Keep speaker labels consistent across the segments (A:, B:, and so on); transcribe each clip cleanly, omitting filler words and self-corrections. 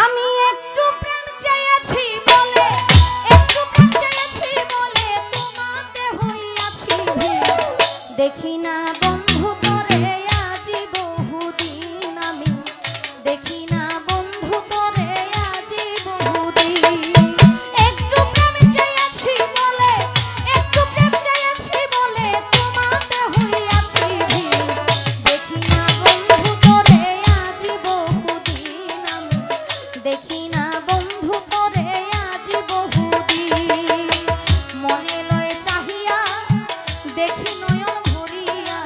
A: আমি একটু প্রেম চাইছি বলে, একটু প্রেম চাইছি বলে তোমাতে হইয়াছি ভিড়। দেখি না বন্ধু করে আজি বহুদিন, আমি দেখি না বন্ধু করে আজি বহুদিন। একটু প্রেম চাইছি বলে, একটু প্রেম চাইছি বলে তোমাতে হইয়াছি ভিড়। দেখি না বন্ধু করে আজি বহুদিন, আমি দেখি না বন্ধু করে আজি বহুদিন। মনে লয় চাহিয়া দেখি নয়ন ভরিয়া,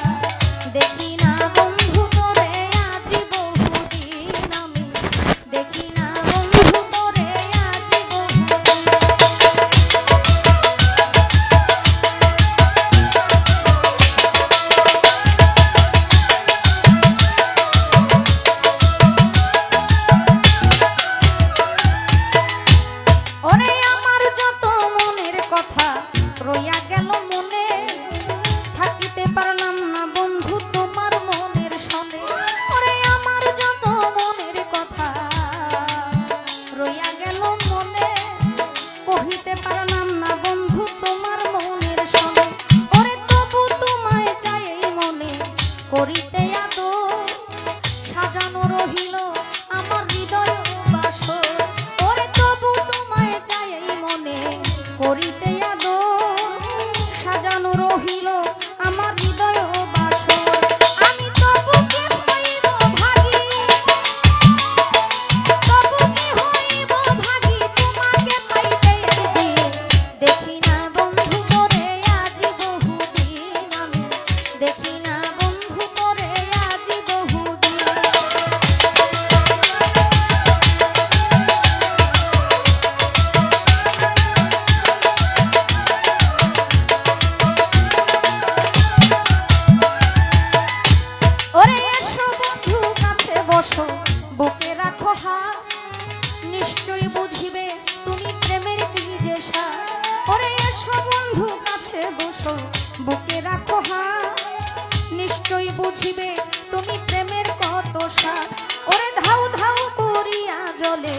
A: দেখি না বন্ধু করে আজি বহুদিন, আমি দেখি না বন্ধু করে আজি বহুদিন। ওরে আমার যত মনের কথা রইয়া গেল মনে, থাকিতে পারলাম না বন্ধু তোমার মনের সনে। ওরে আমার যত মনের কথা রইয়া গেল মনে, কহিতে পারলাম না বন্ধু তোমার মনের সনে। ওরে তবু তোমায় চাই এই মনে করিতে আদর, সাজানো রহিল আমার হৃদয় বাসর। ওরে তবু তোমায় চাই এই মনে করিতে আদর, সাজানো রহিল আমার হৃদয় বাসর। আমি তবু কি হইব ভাগী, তবু কি হইব ভাগী তোমাকে পাইতে একদিন। দেখি না বন্ধু করে আজি বহুদিন, আমি দেখি না বন্ধু করে আজি বহুদিন। ওরে এসো বন্ধু কাছে বসো, বুকে রাখো হাত, নিশ্চয়ই বুঝিবে তুমি প্রেমের কি যে স্বাদ। ওরে এসো বন্ধু কাছে বসো, বুকে রাখো হাত, নিশ্চয়ই বুঝিবে তুমি প্রেমের কত স্বাদ। ওরে ধাউ ধাউ করিয়া জলে